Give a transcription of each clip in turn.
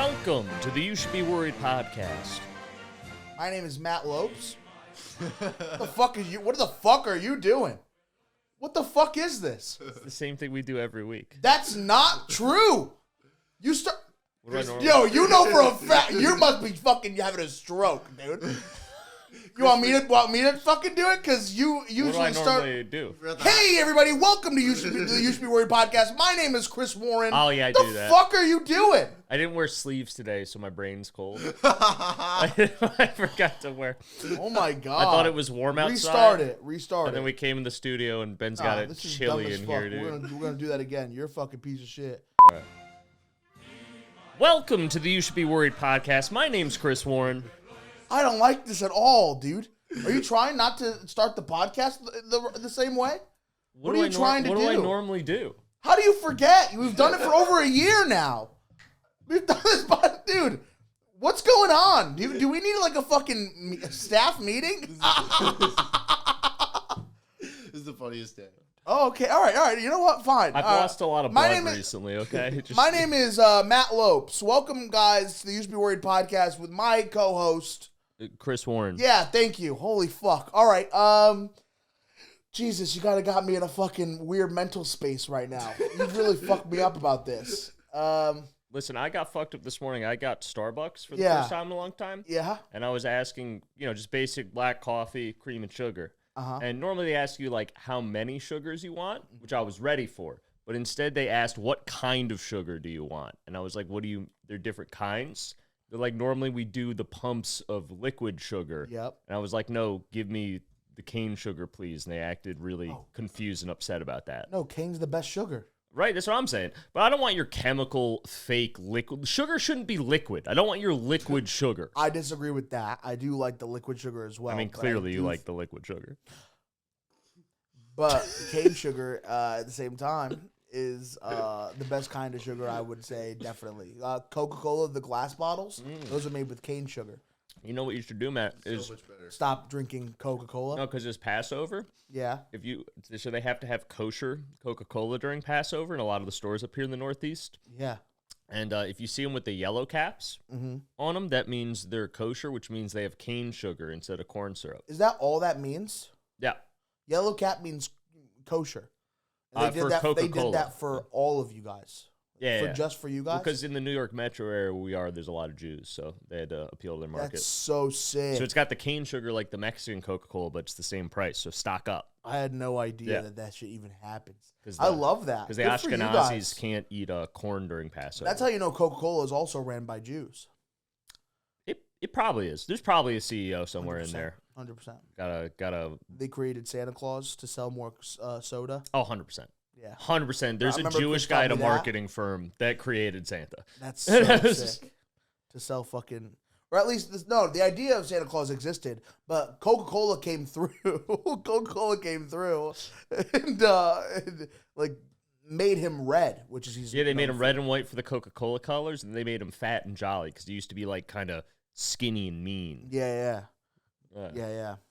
Welcome to the You Should Be Worried podcast. My name is Matt Lopes. What the fuck are you doing? What the fuck is this? It's the same thing we do every week. That's not true. You start. What do I Yo, you know for a fact you must be fucking having a stroke, dude. You want me to fucking do it? Because you usually What do I normally do? Hey everybody, welcome to the You Should Be Worried podcast. My name is Chris Warren. Oh yeah, I do that. The fuck are you doing? I didn't wear sleeves today, so my brain's cold. I forgot to wear. Oh my god! I thought it was warm outside. Restart it. And then we came in the studio and Ben's got it chilly in here, dude. We're gonna do that again. You're a fucking piece of shit. All right. Welcome to the You Should Be Worried podcast. My name's Chris Warren. I don't like this at all, dude. Are you trying not to start the podcast the same way? What are you trying to do? What do I normally do? How do you forget? We've done it for over a year now. We've done this, dude. What's going on? Do we need like a fucking staff meeting? This is the funniest day. Oh, okay. All right. You know what? Fine. I've lost a lot of blood recently, okay? My name is Matt Lopes. Welcome, guys, to the You Should Be Worried podcast with my co-host, Chris Warren. Yeah, thank you. Holy fuck. All right. Jesus, you got me in a fucking weird mental space right now. You've really fucked me up about this. Listen, I got fucked up this morning. I got Starbucks for the first time in a long time. Yeah. And I was asking, just basic black coffee, cream and sugar. And normally they ask you, like, how many sugars you want, which I was ready for. But instead they asked, what kind of sugar do you want? And I was like, they're different kinds. They're like, normally we do the pumps of liquid sugar. Yep. And I was like, no, give me the cane sugar, please. And they acted really confused and upset about that. No, cane's the best sugar. Right, that's what I'm saying. But I don't want your chemical, fake liquid. Sugar shouldn't be liquid. I don't want your liquid sugar. I disagree with that. I do like the liquid sugar as well. I mean, clearly you like the liquid sugar. But cane sugar, at the same time, is the best kind of sugar, I would say, definitely. Coca-Cola, the glass bottles, those are made with cane sugar. You know what you should do, Matt? Is So much better. Stop drinking Coca-Cola. no, because it's Passover. Yeah. So they have to have kosher Coca-Cola during Passover in a lot of the stores up here in the Northeast. Yeah. And if you see them with the yellow caps on them, that means they're kosher, which means they have cane sugar instead of corn syrup. Is that all that means? Yeah. Yellow cap means kosher. And For Coca-Cola. They did that for all of you guys. Yeah. Just for you guys? Because in the New York metro area where there's a lot of Jews, so they had to appeal to their market. That's so sick. So it's got the cane sugar like the Mexican Coca-Cola, but it's the same price, so stock up. I had no idea that shit even happens. I The- love that. Because the Good for you Ashkenazis guys. can't eat corn during Passover. That's how you know Coca-Cola is also ran by Jews. It probably is. There's probably a CEO somewhere 100%, in there. 100%. Gotta. They created Santa Claus to sell more soda. Oh, 100%. Yeah. 100%. There's a Jewish guy at a marketing firm that created Santa. That's so sick. To sell fucking... Or at least, the idea of Santa Claus existed, but Coca-Cola came through. Coca-Cola came through and like, made him red, which is easy. Yeah, they made him red and white for the Coca-Cola colors, and they made him fat and jolly because he used to be, like, kind of skinny and mean. Yeah.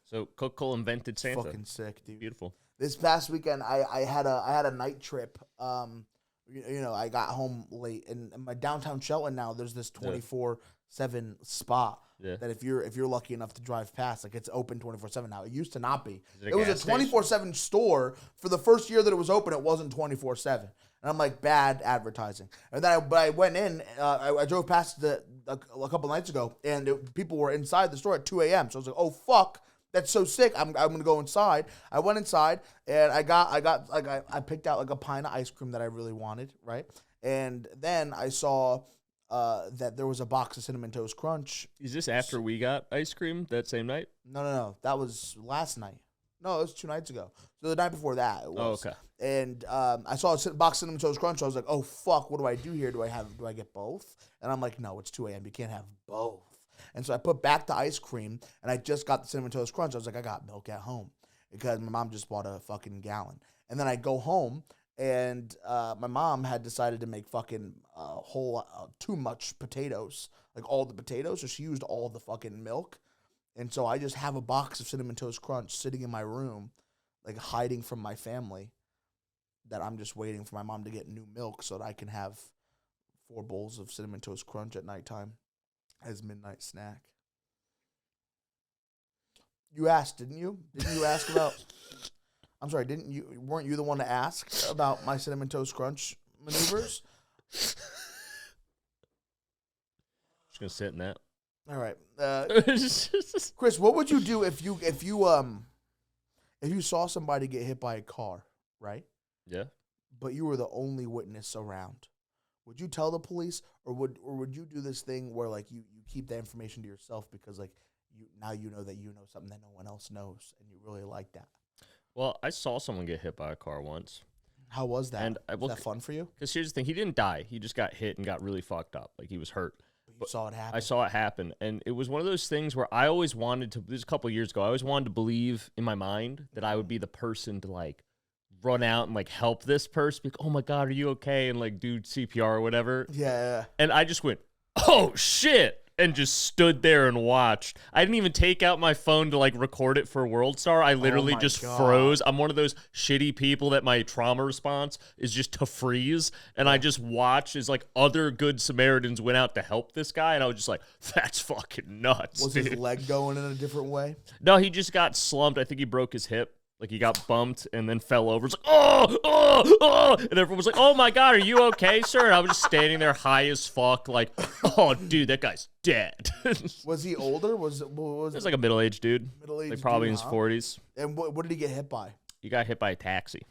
So Coca-Cola invented Santa. Fucking sick, dude. Beautiful. This past weekend, I had a night trip. I got home late, and in my downtown Shelton now, there's this 24/7 spot that if you're lucky enough to drive past, like it's open 24/7 now. It used to not be. It was a 24/7 store for the first year that it was open. It wasn't 24/7, and I'm like, bad advertising. And then I went in. I drove past a couple nights ago, and people were inside the store at 2 a.m. So I was like, oh fuck. That's so sick. I'm gonna go inside. I went inside and I picked out like a pint of ice cream that I really wanted, right? And then I saw that there was a box of Cinnamon Toast Crunch. Is this after we got ice cream that same night? No. That was last night. No, it was 2 nights ago. So the night before that it was. Oh, okay. And I saw a box of Cinnamon Toast Crunch. I was like, oh fuck, what do I do here? Do I get both? And I'm like, no, it's 2 a.m. You can't have both. And so I put back the ice cream, and I just got the Cinnamon Toast Crunch. I was like, I got milk at home because my mom just bought a fucking gallon. And then I go home, and my mom had decided to make fucking too much potatoes, like all the potatoes. So she used all the fucking milk. And so I just have a box of Cinnamon Toast Crunch sitting in my room, like hiding from my family, that I'm just waiting for my mom to get new milk so that I can have 4 bowls of Cinnamon Toast Crunch at nighttime as midnight snack. You asked, didn't you? Didn't you ask about? I'm sorry, didn't you? Weren't you the one to ask about my Cinnamon Toast Crunch maneuvers? Just gonna sit in that. All right, Chris, what would you do if you saw somebody get hit by a car, right? Yeah. But you were the only witness around? Would you tell the police, or would you do this thing where like you keep that information to yourself because like you know that you know something that no one else knows, and you really like that? Well, I saw someone get hit by a car once. How was that? Was that that fun for you? Because here's the thing: he didn't die. He just got hit and got really fucked up. Like he was hurt. But you saw it happen. I saw it happen, and it was one of those things where I always wanted to. This was a couple of years ago. I always wanted to believe in my mind that I would be the person to like run out and like help this person. Be like, oh my god, are you okay? And like do CPR or whatever. Yeah. And I just went, oh shit. And just stood there and watched. I didn't even take out my phone to like record it for World Star. I literally just froze. I'm one of those shitty people that my trauma response is just to freeze. And I just watched as like other good Samaritans went out to help this guy. And I was just like, that's fucking nuts. Was his leg going in a different way? No, he just got slumped. I think he broke his hip. Like, he got bumped and then fell over. It's like, oh. And everyone was like, oh, my God, are you okay, sir? And I was just standing there high as fuck, like, oh, dude, that guy's dead. Was he older? Was He was like a middle-aged dude. Middle-aged like, probably dude, in his 40s. And what did he get hit by? He got hit by a taxi.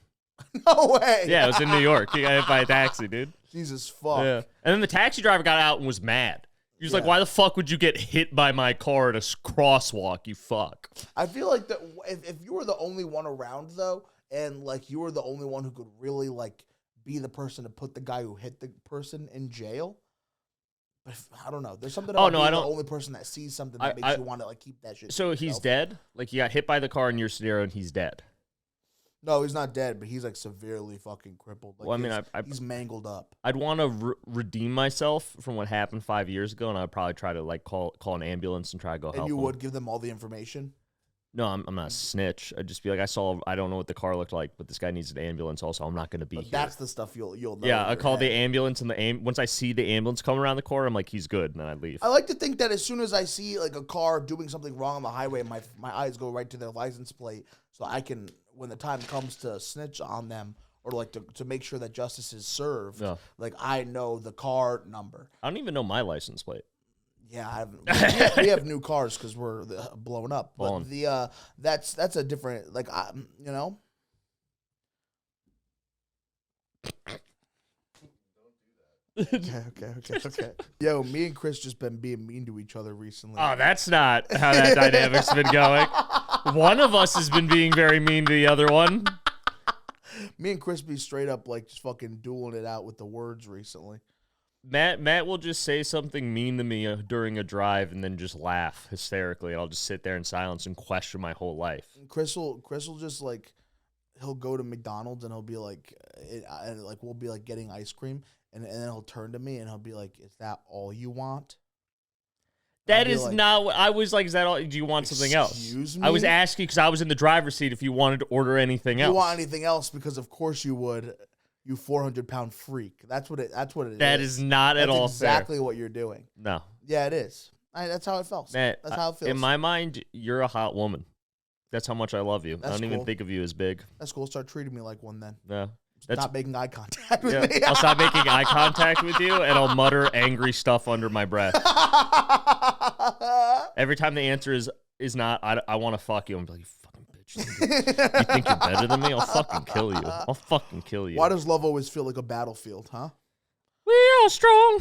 No way. Yeah, it was in New York. He got hit by a taxi, dude. Jesus fuck. Yeah. And then the taxi driver got out and was mad. He was like, why the fuck would you get hit by my car at a crosswalk, you fuck? I feel like that if you were the only one around, though, and, like, you were the only one who could really, like, be the person to put the guy who hit the person in jail. But I don't know. There's something about being the only person that sees something that makes you want to, like, keep that shit. So he's dead? Like, he got hit by the car in your scenario and he's dead? No, he's not dead, but he's like severely fucking crippled. Like, well, I mean, he's mangled up. I'd want to redeem myself from what happened 5 years ago, and I'd probably try to like call an ambulance and try to go help. And you him. would give them all the information? No, I'm not a snitch. I'd just be like, I don't know what the car looked like, but this guy needs an ambulance. Also, I'm not going to be here. That's the stuff you'll know. Yeah, I call the ambulance, and once I see the ambulance come around the corner, I'm like, he's good, and then I leave. I like to think that as soon as I see like a car doing something wrong on the highway, my eyes go right to their license plate, so I can, when the time comes to snitch on them or like to make sure that justice is served, like I know the car number. I don't even know my license plate. Yeah, we have new cars because we're blown up. But that's a different, like, you know. Okay. Yo, me and Chris just been being mean to each other recently. Oh, that's not how that dynamic's been going. One of us has been being very mean to the other one. Me and Chris be straight up like just fucking dueling it out with the words recently. Matt will just say something mean to me during a drive and then just laugh hysterically. I'll just sit there in silence and question my whole life. Chris will just like, he'll go to McDonald's and he'll be like, we'll be like getting ice cream, and then he'll turn to me and he'll be like, "Is that all you want?" That is like, not what I was like. Is that all? Do you want something else? Excuse me? I was asking because I was in the driver's seat if you wanted to order anything else. You want anything else? Because of course you would. You 400-pound freak. That's what it is. That is not at all exactly fair. what you're doing. No. Yeah, it is. That's how it felt. Matt, that's how it feels. In my mind, you're a hot woman. That's how much I love you. That's I don't even think of you as big. That's cool. Start treating me like one then. No. Stop making eye contact with me. I'll stop making eye contact with you, and I'll mutter angry stuff under my breath. Every time the answer is not, I want to fuck you, I'm like, you fucking bitch. You think you're better than me? I'll fucking kill you. I'll fucking kill you. Why does love always feel like a battlefield, huh? We are strong.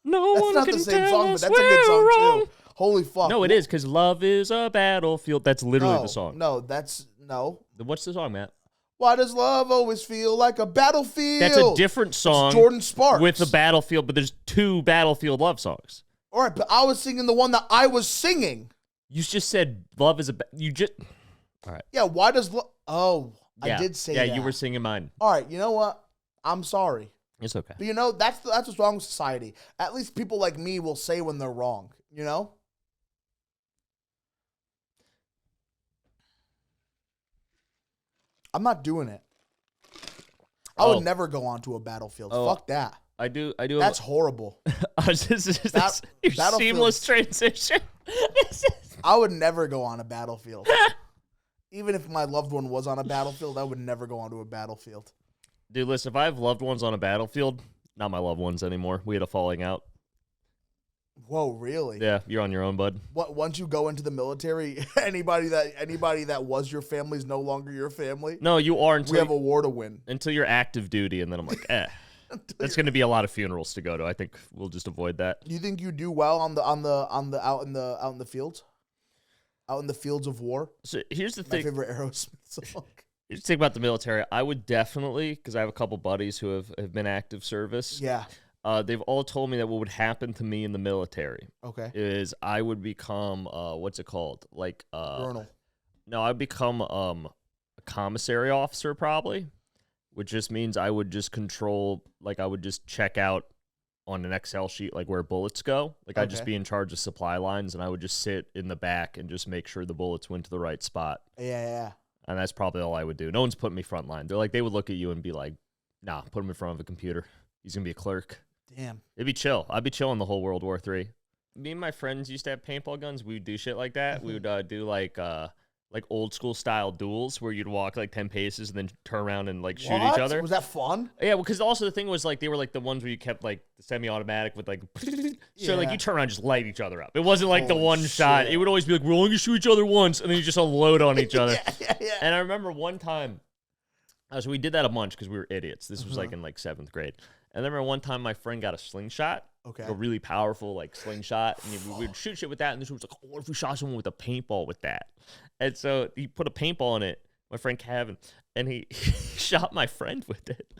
No that's one not can the same tell song, but us that's a good song wrong. too. Holy fuck. No, it is, because love is a battlefield. That's literally the song. No, that's no. What's the song, Matt? Why does love always feel like a battlefield? That's a different song. It's Jordan Sparks. With the battlefield, but there's two battlefield love songs. All right, but I was singing the one that I was singing. You just said love is a... You just... All right. Yeah, why does... Oh, yeah. I did say that. Yeah, you were singing mine. All right, you know what? I'm sorry. It's okay. But you know, that's what's wrong with society. At least people like me will say when they're wrong, you know? I'm not doing it. I would never go onto a battlefield. Fuck that. I do. That's horrible. Your seamless transition. I would never go on a battlefield. Even if my loved one was on a battlefield, I would never go onto a battlefield. Dude, listen, if I have loved ones on a battlefield, not my loved ones anymore. We had a falling out. Whoa, really? Yeah, you're on your own, bud. Once you go into the military, anybody that was your family is no longer your family? No, you are until we have a war to win. Until you're active duty, and then I'm like, That's going to be a lot of funerals to go to. I think we'll just avoid that. Do you think you do well out in the fields? Out in the fields of war? So here's the thing. My favorite Aerosmith song. Here's the thing about the military. I would definitely, because I have a couple buddies who have been active service. Yeah. They've all told me that what would happen to me in the military is I would become what's it called? Like Colonel. No, I'd become a commissary officer probably, which just means I would just control, like I would just check out on an Excel sheet like where bullets go. Like I'd just be in charge of supply lines, and I would just sit in the back and just make sure the bullets went to the right spot. Yeah. And that's probably all I would do. No one's putting me front line. They're like, they would look at you and be like, nah, put him in front of a computer. He's gonna be a clerk. Damn. It'd be chill. I'd be chilling the whole World War III. Me and my friends used to have paintball guns. We would do shit like that. We would do like old school style duels where you'd walk like 10 paces and then turn around and like shoot each other. Was that fun? Yeah, because also the thing was like they were like the ones where you kept like the semi-automatic with like so like you turn around and just light each other up. It wasn't like the one shot. It would always be like we're only gonna shoot each other once, and then you just unload on each other. Yeah. And I remember one time, so we did that a bunch because we were idiots. This was like in like 7th grade. And I remember one time my friend got a slingshot. Okay. Like a really powerful like slingshot, and we would shoot shit with that. And this was like, oh, what if we shot someone with a paintball with that? And so he put a paintball in it, my friend Kevin, and he shot my friend with it.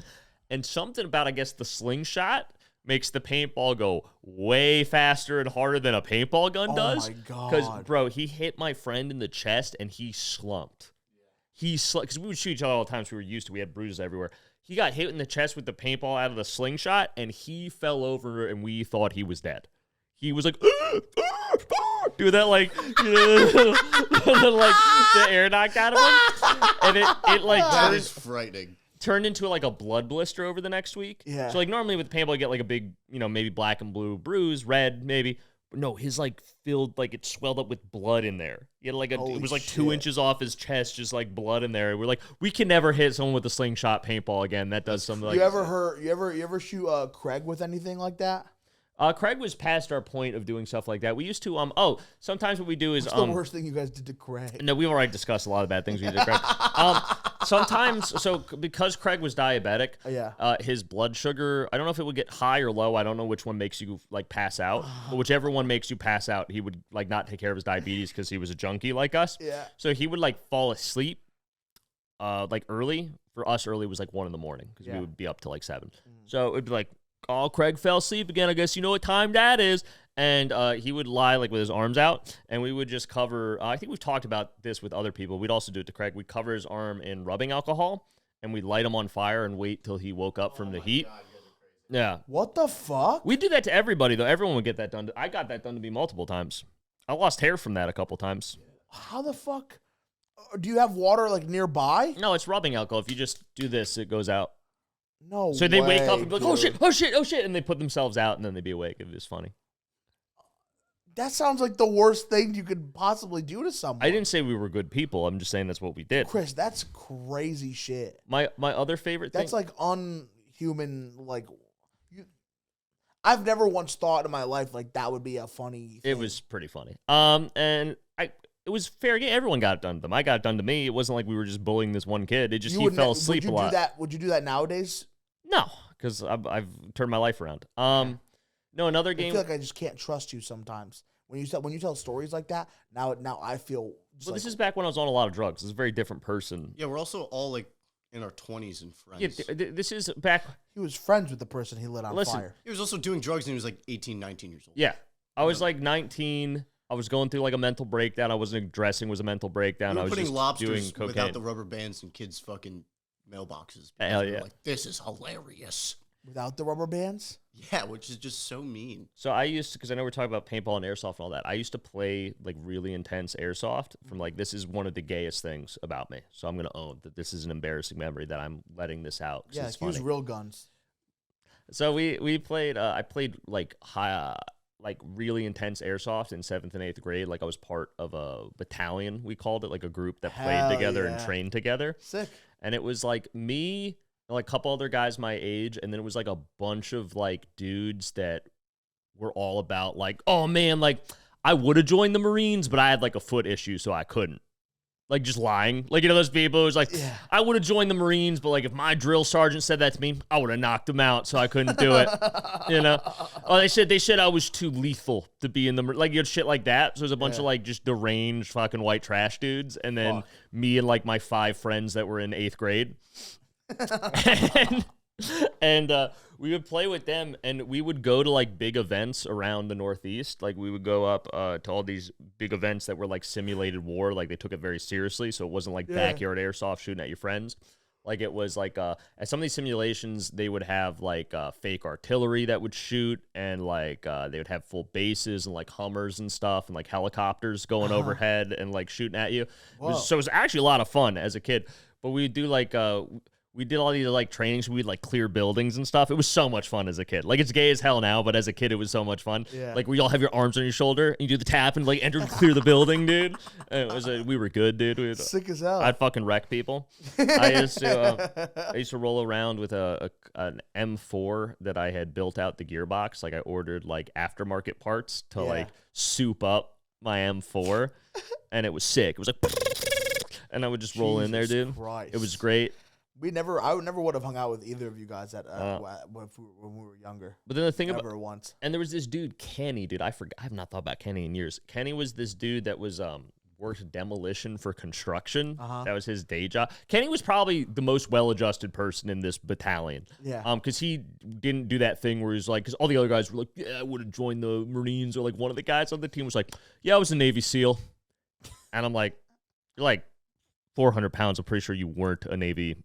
And something about, I guess, the slingshot makes the paintball go way faster and harder than a paintball gun does. Oh my God. Because, bro, he hit my friend in the chest and he slumped. He slumped, because we would shoot each other all the time, so we were used to, we had bruises everywhere. He got hit in the chest with the paintball out of the slingshot, and he fell over, and we thought he was dead. He was like, do that like, and then like the air knocked out of him, and it like that is frightening. Turned into like a blood blister over the next week. Yeah. So like normally with paintball you get like a big, maybe black and blue bruise, red maybe. But no, his like filled, like it swelled up with blood in there. He had like it was like 2 inches off his chest, just like blood in there. We're like, we can never hit someone with a slingshot paintball again. That does something like. You ever shoot Craig with anything like that? Craig was past our point of doing stuff like that. We used to sometimes what we do is what's the worst thing you guys did to Craig? No, we've already discussed a lot of bad things we did to Craig. Sometimes, so because Craig was diabetic, his blood sugar, I don't know if it would get high or low. I don't know which one makes you like pass out. But whichever one makes you pass out, he would like not take care of his diabetes because he was a junkie like us. Yeah. So he would like fall asleep like early. For us, early was like 1 a.m. because we would be up till like 7. So it'd be like, oh, Craig fell asleep again. I guess you know what time that is. And he would lie like with his arms out, and we would just cover. I think we've talked about this with other people. We'd also do it to Craig. We'd cover his arm in rubbing alcohol, and we'd light him on fire and wait till he woke up from the heat. God, yeah. What the fuck? We do that to everybody though. Everyone would get that done. I got that done to me multiple times. I lost hair from that a couple times. How the fuck? Do you have water like nearby? No, it's rubbing alcohol. If you just do this, it goes out. No. So they wake up and be like, oh shit, and they put themselves out, and then they'd be awake. It was funny. That sounds like the worst thing you could possibly do to someone. I didn't say we were good people. I'm just saying that's what we did. Chris, that's crazy shit. My other favorite thing. That's like unhuman. Like, I've never once thought in my life like that would be a funny thing. It was pretty funny. And it was fair game. Everyone got it done to them. I got it done to me. It wasn't like we were just bullying this one kid. It just he fell asleep a lot. Would you do that nowadays? No, because I've turned my life around. No, another game. I feel like I just can't trust you sometimes. When you tell stories like that, now I feel. Well, this is back when I was on a lot of drugs. This is a very different person. Yeah, we're also all like in our 20s and friends. Yeah, this is back. He was friends with the person he lit on fire. He was also doing drugs and he was like 18, 19 years old. Yeah, I was like 19. I was going through like a mental breakdown. I wasn't dressing was a mental breakdown. I was putting just lobsters doing cocaine without the rubber bands in kids' fucking mailboxes. Hell yeah! Like, this is hilarious. Without the rubber bands? Yeah, which is just so mean. So I used to, because I know we're talking about paintball and airsoft and all that. I used to play like really intense airsoft from like, this is one of the gayest things about me. So I'm going to own that this is an embarrassing memory that I'm letting this out. Yeah, it's use funny. real guns. So we played. I played like like really intense airsoft in 7th and 8th grade. Like I was part of a battalion. We called it, like a group that played together and trained together. Sick. And it was like me and like a couple other guys my age, and then it was like a bunch of like dudes that were all about like, oh man, like I would have joined the Marines, but I had like a foot issue, so I couldn't. Like just lying. Like, you know, those people who's like, I would have joined the Marines, but like if my drill sergeant said that to me, I would have knocked him out, so I couldn't do it. You know? Oh, they said I was too lethal to be in the like, you know, shit like that. So there's a bunch of like just deranged fucking white trash dudes, and then me and like my 5 friends that were in 8th grade. and we would play with them, and we would go to like big events around the Northeast. Like we would go up to all these big events that were like simulated war. Like they took it very seriously, so it wasn't like backyard airsoft shooting at your friends. Like it was like at some of these simulations they would have like fake artillery that would shoot, and like they would have full bases and like Hummers and stuff, and like helicopters going overhead and like shooting at you. So it was actually a lot of fun as a kid. But we'd do like we did all these like trainings. We'd like clear buildings and stuff. It was so much fun as a kid. Like it's gay as hell now, but as a kid, it was so much fun. Yeah. Like we all have your arms on your shoulder, and you do the tap and like enter and clear the building, dude. And it was we were good, dude. Sick as hell. I'd fucking wreck people. I used to roll around with an M4 that I had built out the gearbox. Like I ordered like aftermarket parts to like soup up my M4, and it was sick. It was like, and I would just roll in there, dude. Christ. It was great. I never would have hung out with either of you guys when we were younger. But then the thing never once. And there was this dude, Kenny, dude. I have not thought about Kenny in years. Kenny was this dude that was worked demolition for construction. That was his day job. Kenny was probably the most well-adjusted person in this battalion. Yeah. Because he didn't do that thing where he's like, because all the other guys were like, yeah, I would have joined the Marines, or like one of the guys on the team was like, yeah, I was a Navy SEAL. And I'm like, you're like 400 pounds. I'm pretty sure you weren't a Navy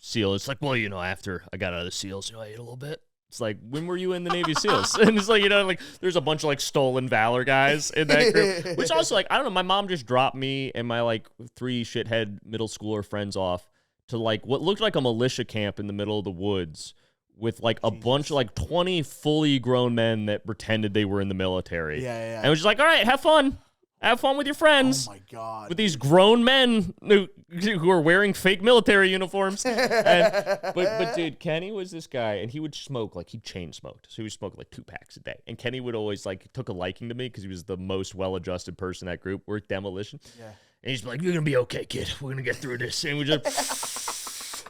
SEAL. It's like, well, you know, after I got out of the SEALs, you know, I ate a little bit. It's like, when were you in the Navy SEAls? And it's like, you know, like there's a bunch of like stolen valor guys in that group. Which also, like, I don't know, my mom just dropped me and my like 3 shithead middle schooler friends off to like what looked like a militia camp in the middle of the woods with like a bunch of like 20 fully grown men that pretended they were in the military. Yeah. And it was just like, all right, have fun. Have fun with your friends. Oh, my God. With these grown men who are wearing fake military uniforms. But, dude, Kenny was this guy, and he would smoke, like, he chain smoked. So he would smoke, like, 2 packs a day. And Kenny would always, like, took a liking to me because he was the most well-adjusted person in that group. Worked demolition. Yeah. And he's like, you're going to be okay, kid. We're going to get through this. And we just...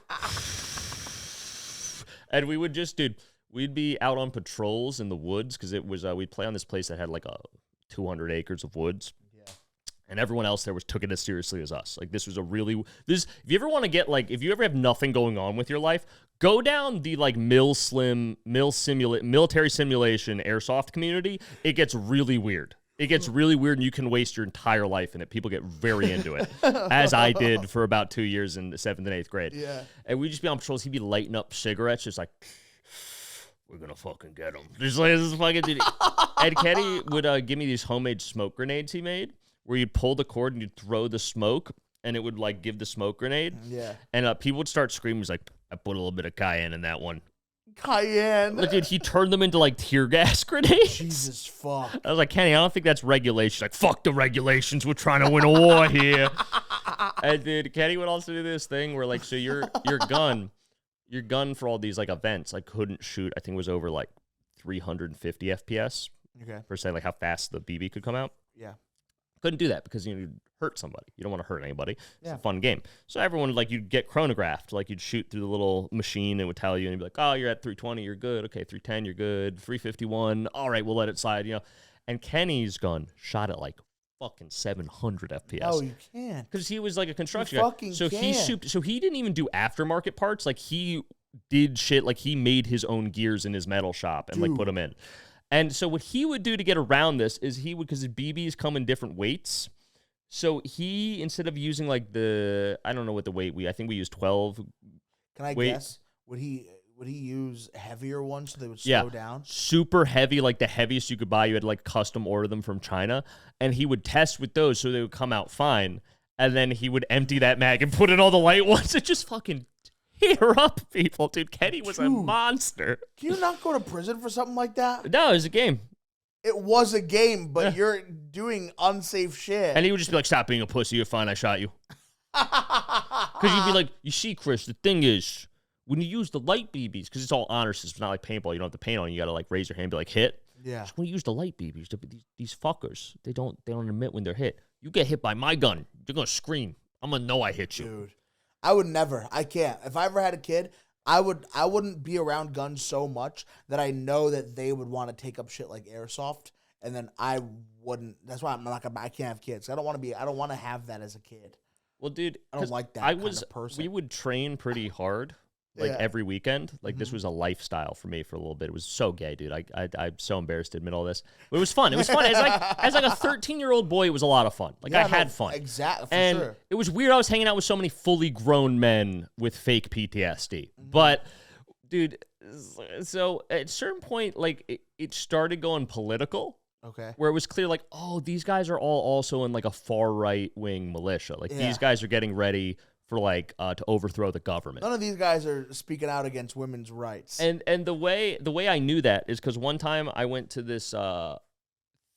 and we would just, dude, we'd be out on patrols in the woods because it was, we'd play on this place that had, like, 200 acres of woods. And everyone else there took it as seriously as us. Like this was if you ever want to get like, if you ever have nothing going on with your life, go down the like military simulation airsoft community. It gets really weird. It gets really weird, and you can waste your entire life in it. People get very into it, as I did for about 2 years in the 7th and 8th grade. Yeah. And we'd just be on patrols. He'd be lighting up cigarettes, just like, we're gonna fucking get him. Just like this fucking dude. And Kenny would give me these homemade smoke grenades he made, where you'd pull the cord and you'd throw the smoke, and it would like give the smoke grenade. Yeah. And people would start screaming. He's like, I put a little bit of cayenne in that one. Cayenne. Look, dude, he turned them into like tear gas grenades. Jesus fuck. I was like, Kenny, I don't think that's regulations. He's like, fuck the regulations. We're trying to win a war here. And dude, Kenny would also do this thing where like, so your gun for all these like events, like couldn't shoot. I think it was over like 350 FPS. Okay. Per se, like how fast the BB could come out. Yeah. Couldn't do that because you'd hurt somebody. You don't want to hurt anybody. It's a fun game. So everyone, like, you'd get chronographed. Like, you'd shoot through the little machine, and it would tell you, and you'd be like, oh, you're at 320, you're good. Okay, 310, you're good. 351, all right, we'll let it slide, you know. And Kenny's gun shot at, like, fucking 700 FPS. No, you can't. Because he was, like, a construction guy. So he didn't even do aftermarket parts. Like, he did shit. Like, he made his own gears in his metal shop and, like, put them in. And so what he would do to get around this is because his BBs come in different weights. So he, instead of using like I don't know what the weight I think we used 12. Can I guess? Would he use heavier ones so they would slow down? Super heavy, like the heaviest you could buy. You had to like custom order them from China. And he would test with those so they would come out fine. And then he would empty that mag and put in all the light ones. It just fucking tear up people, dude. Kenny was a monster. Can you not go to prison for something like that? No, it was a game. It was a game, but you're doing unsafe shit. And he would just be like, stop being a pussy. You're fine. I shot you. Because you'd be like, you see, Chris, the thing is, when you use the light BBs, because it's all honor system, it's not like paintball. You don't have to paint on it. You got to like raise your hand and be like, hit. Yeah. Just when you use the light BBs, these fuckers, they don't admit when they're hit. You get hit by my gun, you're going to scream. I'm going to know I hit you. Dude, I would never. I can't. If I ever had a kid, I wouldn't be around guns so much that I know that they would want to take up shit like airsoft, and then I wouldn't. That's why I can't have kids. I don't want to have that as a kid. Well, dude, I don't like that kind of person. We would train pretty hard, every weekend. Like this was a lifestyle for me for a little bit. It was so gay, dude. I'm so embarrassed to admit all this, but it was fun. It was fun. As like a 13-year-old boy, it was a lot of fun. Like I had fun. Exactly. And sure. It was weird. I was hanging out with so many fully grown men with fake PTSD. But, dude, so at a certain point, like it started going political. Okay. Where it was clear, like, oh, these guys are all also in like a far right wing militia. Like these guys are getting ready for like to overthrow the government. None of these guys are speaking out against women's rights. And the way I knew that is because one time I went to this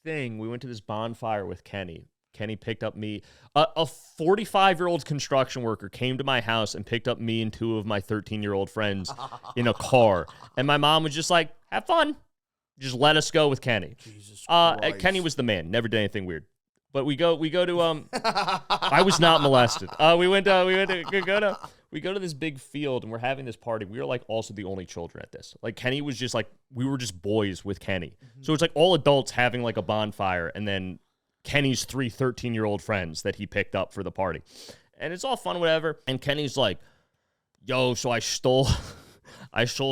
thing. We went to this bonfire with Kenny. Kenny picked up me. A 45-year-old construction worker came to my house and picked up me and two of my 13-year-old friends in a car. And my mom was just like, "Have fun. Just let us go with Kenny." Jesus Christ. Kenny was the man. Never did anything weird. But we go to I was not molested. We go to this big field and we're having this party. We were like also the only children at this. Like Kenny was just like we were just boys with Kenny. So it's like all adults having like a bonfire and then Kenny's 3 13-year-old friends that he picked up for the party. And it's all fun, whatever. And Kenny's like, "Yo, so I stole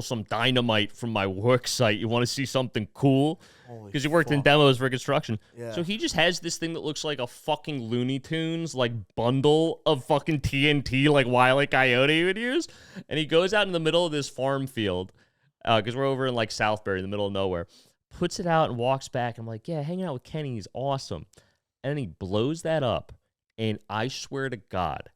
some dynamite from my work site. You want to see something cool?" Because he worked in demos for construction. Yeah. So he just has this thing that looks like a fucking Looney Tunes like bundle of fucking TNT like Wile E. Coyote would use. And he goes out in the middle of this farm field because we're over in like Southbury in the middle of nowhere. Puts it out and walks back. I'm like, yeah, hanging out with Kenny is awesome. And then he blows that up. And I swear to God,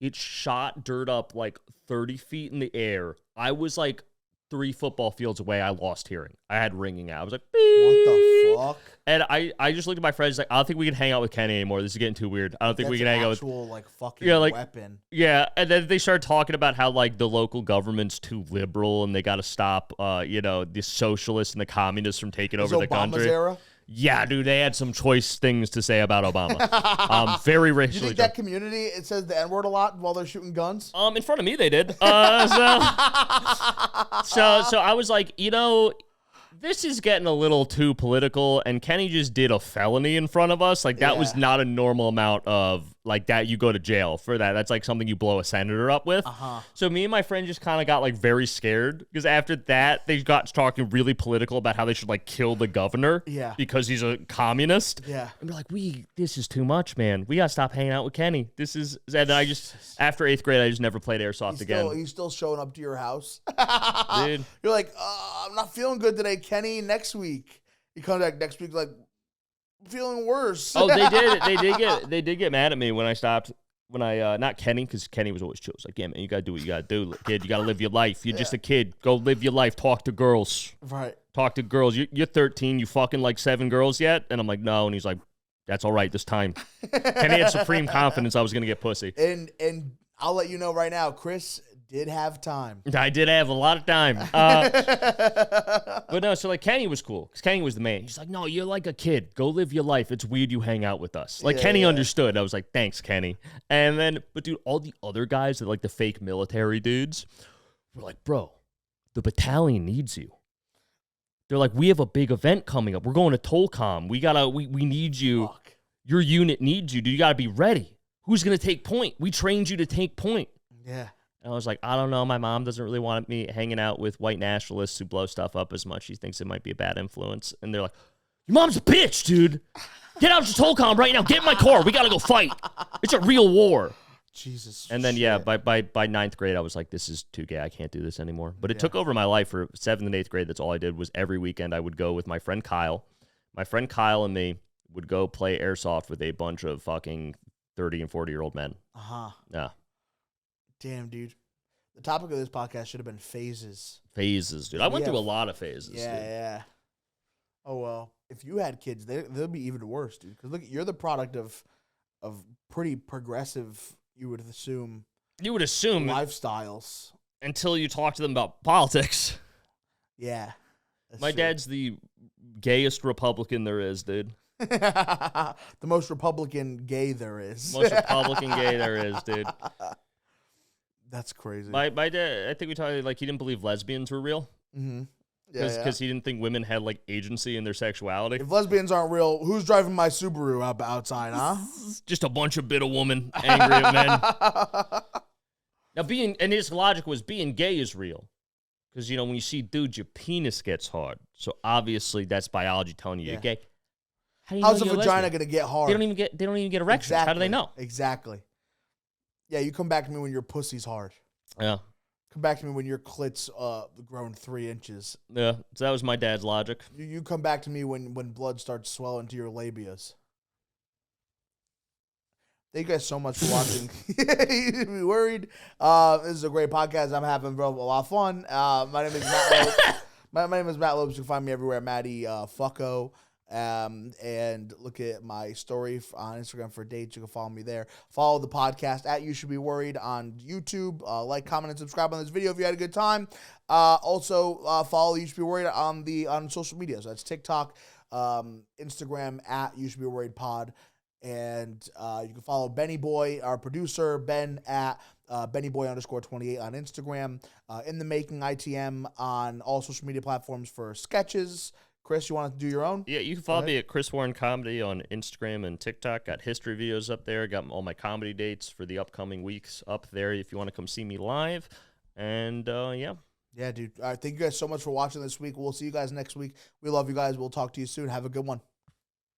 it shot dirt up like 30 feet in the air. I was like 3 football fields away. I lost hearing. I had ringing out. I was like, beep. What the fuck? And I just looked at my friends like, I don't think we can hang out with Kenny anymore. This is getting too weird. I don't think we can hang out with like fucking weapon. Yeah, and then they started talking about how like the local government's too liberal and they got to stop, the socialists and the communists from taking over the country. Era? Yeah, dude, they had some choice things to say about Obama. Very racially. Do you think that community, it says the N-word a lot while they're shooting guns? In front of me, they did. So I was like, this is getting a little too political, and Kenny just did a felony in front of us. Like, that was not a normal amount of, like, that you go to jail for that. That's, like, something you blow a senator up with. So me and my friend just kind of got, like, very scared, because after that, they got talking really political about how they should, like, kill the governor because he's a communist. Yeah. And we're like, this is too much, man. We got to stop hanging out with Kenny. And then I just, after 8th grade, I just never played airsoft again. He's still showing up to your house. Dude. You're like, I'm not feeling good today, Kenny. Next week. He comes back next week like, I'm feeling worse. Oh, they did. They did get mad at me when I stopped. When I not Kenny, because Kenny was always chill. It's like, yeah, man, you gotta do what you gotta do, kid. You gotta live your life. You're just a kid. Go live your life. Talk to girls. Right. Talk to girls. You're 13. You fucking like 7 girls yet? And I'm like, no. And he's like, that's all right this time. Kenny had supreme confidence I was gonna get pussy. And I'll let you know right now, Chris did have time. I did have a lot of time. But no, so like Kenny was cool because Kenny was the man. He's like, no, you're like a kid. Go live your life. It's weird you hang out with us. Like Kenny understood. I was like, thanks, Kenny. And then, but dude, all the other guys that like the fake military dudes were like, bro, the battalion needs you. They're like, we have a big event coming up. We're going to Tolcom. We need you. Fuck. Your unit needs you. Dude, you got to be ready. Who's going to take point? We trained you to take point. Yeah. And I was like, I don't know. My mom doesn't really want me hanging out with white nationalists who blow stuff up as much. She thinks it might be a bad influence. And they're like, your mom's a bitch, dude. Get out to Tolcom right now. Get in my car. We got to go fight. It's a real war. Jesus. And then, by 9th grade, I was like, this is too gay. I can't do this anymore. But it took over my life for 7th and 8th grade. That's all I did was every weekend I would go with my friend Kyle. My friend Kyle and me would go play airsoft with a bunch of fucking 30 and 40-year-old men. Uh-huh. Yeah. Damn, dude. The topic of this podcast should have been phases. Phases, dude. I went through a lot of phases. Yeah, dude. yeah. Oh well, if you had kids, they'll be even worse, dude. Because look, you're the product of pretty progressive. You would assume. You would assume lifestyles until you talk to them about politics. Yeah. My dad's the gayest Republican there is, dude. The most Republican gay there is. Most Republican gay there is, dude. That's crazy. My dad, I think we talked, like, he didn't believe lesbians were real. Mm-hmm. Because he didn't think women had, like, agency in their sexuality. If lesbians aren't real, who's driving my Subaru outside, huh? Just a bunch of bitter women angry at men. Now, and his logic was being gay is real. Because, when you see dudes, your penis gets hard. So, obviously, that's biology telling you you're gay. How's a vagina going to get hard? They don't even get erections. Exactly. How do they know? Exactly. Yeah, you come back to me when your pussy's hard. Yeah. Come back to me when your clit's grown 3 inches. Yeah, so that was my dad's logic. You come back to me when blood starts swelling to your labias. Thank you guys so much for watching. You should be worried. This is a great podcast. I'm having a lot of fun. My name is Matt Lopes. My name is Matt Lopes. You can find me everywhere, Matty Fucko. And look at my story on Instagram for dates. You can follow me there. Follow the podcast at You Should Be Worried on YouTube. Like, comment, and subscribe on this video if you had a good time. Also, follow You Should Be Worried on social media. So that's TikTok, Instagram at You Should Be Worried Pod. And you can follow Benny Boy, our producer, Ben at BennyBoy_28 on Instagram. In the Making ITM on all social media platforms for sketches. Chris, you want to do your own? Yeah, you can follow me at Chris Warren Comedy on Instagram and TikTok. Got history videos up there. Got all my comedy dates for the upcoming weeks up there if you want to come see me live. And, yeah. Yeah, dude. All right, thank you guys so much for watching this week. We'll see you guys next week. We love you guys. We'll talk to you soon. Have a good one.